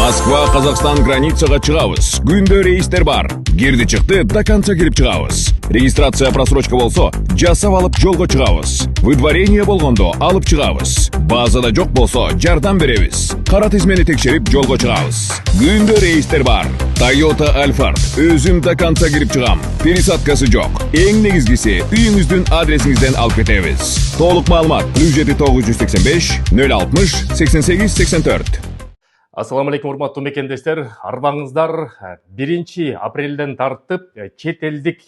Москва, Қазақстан границаға чыгабыз. Күндө рейстер бар. Кирди чыкты, до конца кирип чыгабыз. Регистрация просрочка болсо, жасап алып жолго чыгабыз. Выдворение болгондо алып чыгабыз. Базада жок болсо, жардам беребиз. Кара тизмени текшерип жолго чыгабыз. Күндө рейстер бар. Toyota Alphard. Өзүм до конца кирип чыгам. Пересадкасы жок. Эң негизгиси, үйүңүздүн адресиңизден алып кетебиз. Толук маалымат 7 985 060 88 84. Ассаламу алейкум, урматтуу мекендештер. Арбаңыздар 1 апрелден тартып чет элдик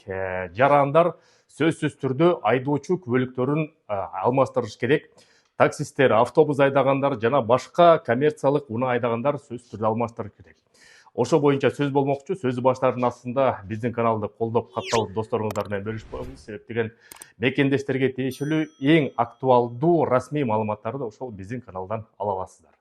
жарандар сөзсүз түрдө айдоочу күбөлүктөрүн алмаштырыш керек. Таксисттер, автобус айдагандар жана башка коммерциялык унаа айдагандар сөзсүз түрдө алмаштырыш керек. Ошо боюнча сөз болмокчу. Сөзү баштаардын астында биздин каналды колдоп катталып досторуңуздар менен бөлүшүп коебуз. Себеп деген мекендештерге тиешелүү эң актуалдуу расмий маалыматтарды ошол биздин каналдан ала аласыздар.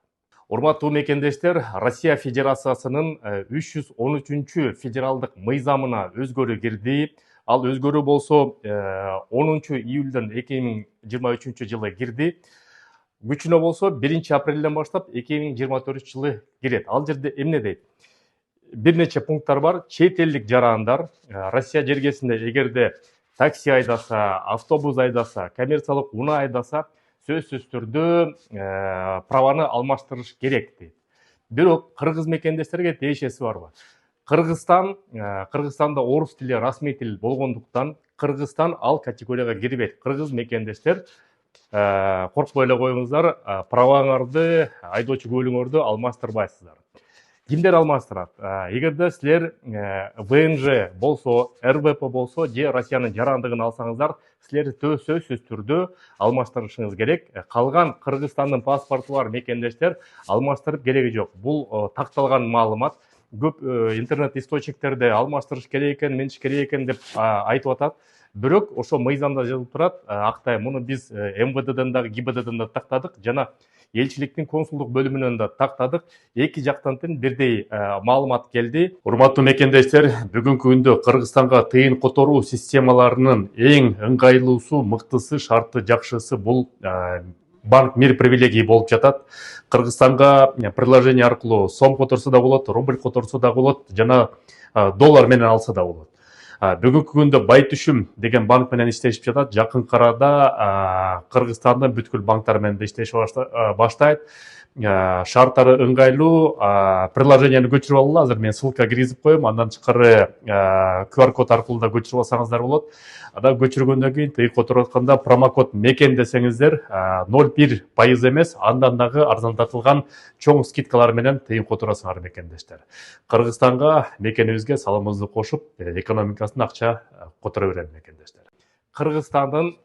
Урматтуу мекендештер, Россия Федерациясынын 313 федералдык мыйзамына өзгөрүү кирди. Ал өзгөрүү болсо 10 июлдөн 2023 жылы кирди. Күчүнө болсо 1 апрелден баштап 2024 жылы кирет. Ал жерде эмне дейт? Бир нече пункттар бар. Чет элдик жарандар Россия жергесинде эгерде такси айдаса, автобус айдаса, коммерциялык унаа айдаса, сөзсүз түрдө праваны алмаштырыш керек дейт. Бирок кыргыз мекендештерге тиешеси барбы? Кыргызстанда орус тили расмий тил болгондуктан Кыргызстан ал категорияга кирбейт. Кыргыз мекендештер коркпой эле коюңуздар, праваңарды, айдоочу күбөлүңөрдү алмаштырбайсыздар. Кимдер алмаштырат? Эгерде силер ВНЖ болсо, РВП болсо, же Россиянын жарандыгын алсаңыздар, силер сөзсүз түрдө алмаштырышыңыз керек. Калган Кыргызстандын паспорту бар мекендештер алмаштырып кереги жок. Бул такталган маалымат. Көп интернет источниктерде алмаштырыш керек экен, мениш керек экен деп айтып атат. Бирок ошо мыйзамда жазылып турат. Актай, муну биз МВДден да, ГИБДДен да тактадык жана элчиликтин консулдук бөлүмүнөн да тактадык. Эки жактан бирдей маалымат келди. Урматтуу мекендештер, бүгүнкү күндө Кыргызстанга тыйын которуу системаларынын эң ыңгайлуусу, мыктысы, шарты жакшысы бул банк мир привилегий болуп жатат. Кыргызстанга приложение аркылуу сом которсо да болот, рубль которсо да болот, жана доллар менен алса да болот. Бүгүнкү күндө Байтүшүм деген банк менен иштешип жатат. Жакын арада Кыргызстандын бүткүл банктары менен иштешип баштайт. Шарттары ыңгайлуу, приложениени көчүрүп алгыла. Азыр мен ссылка киргизип коем. Андан тышкары QR код аркылуу да көчүрүп алсаңыздар болот. Ада көчүргөндөн кийин тыйын которуп атканда промокод мекен десеңиздер 0,1% эмес, андан дагы арзандатылган чоң скидкалар менен тыйын которасыңар мекендештер. Кыргызстанга мекенибизге салымыбызды кошуп, экономикасын акча которо берем мекендештер. Кыргызстандын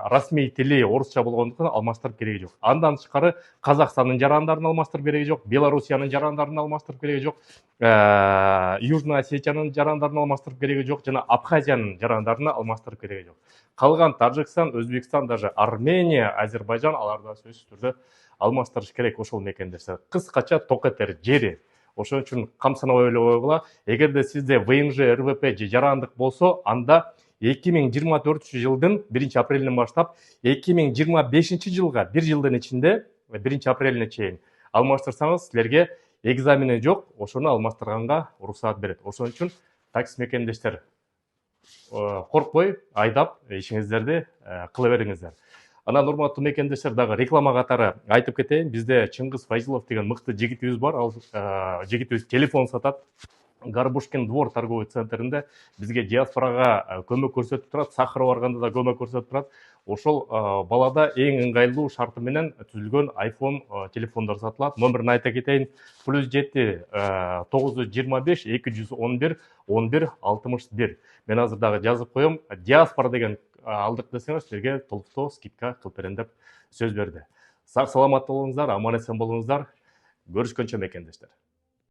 расмий тили орусча болгондуктан алмаштырып кереги жок. Андан тышкары Казакстандын жарандарын алмаштырып кереги жок, Белоруссиянын жарандарын алмаштырып кереги жок, Южный Осетиянын жарандарын алмаштырып кереги жок, жана Абхазиянын жарандарын алмаштырып кереги жок. Калган Тажикстан, Өзбекстан, даже Армения, Азербайжан аларда сөзсүз түрдө алмаштырыш керек ошол мекендештер. Кыскача ток этер жери. Ошон үчүн камсынабай эле койгула. Эгерде сизде ВНЖ, РВП же жарандык болсо, анда 2024 жылдын 1 апрелинен баштап 2025 жылга 1 жылдын ичинде 1 апрелине чейин алмаштырсаңыз, силерге экзамени жок, ошону алмаштырганга уруксаат берет. Ошон үчүн такси мекендештер коркпой айдап ишиңиздерди кыла бериңиздер. Анан урматтуу мекендештер, дагы реклама катары айтып кетейин. Бизде Чыңгыз Файзилов деген мыкты жигитибиз бар. Ал жигитибиз телефон сатат. Горбушкин двор торговый центринде бизге диаспорага көмөк көрсөтүп турат, Сахарова барганда да көмөк көрсөтүп турат. Ошол балада эң ыңгайлуу шарты менен түзүлгөн iPhone телефондор сатылат. Номерин айта кетейин: +7 925 211 11 61. Мен азыр дагы жазып коем. Диаспора деген алдык десеңер, силерге толуктоо скидка кылып берем деп сөз берди. Сак саламат болуңуздар, аман эсен болуңуздар. Көрүшкөнчө мекендештер.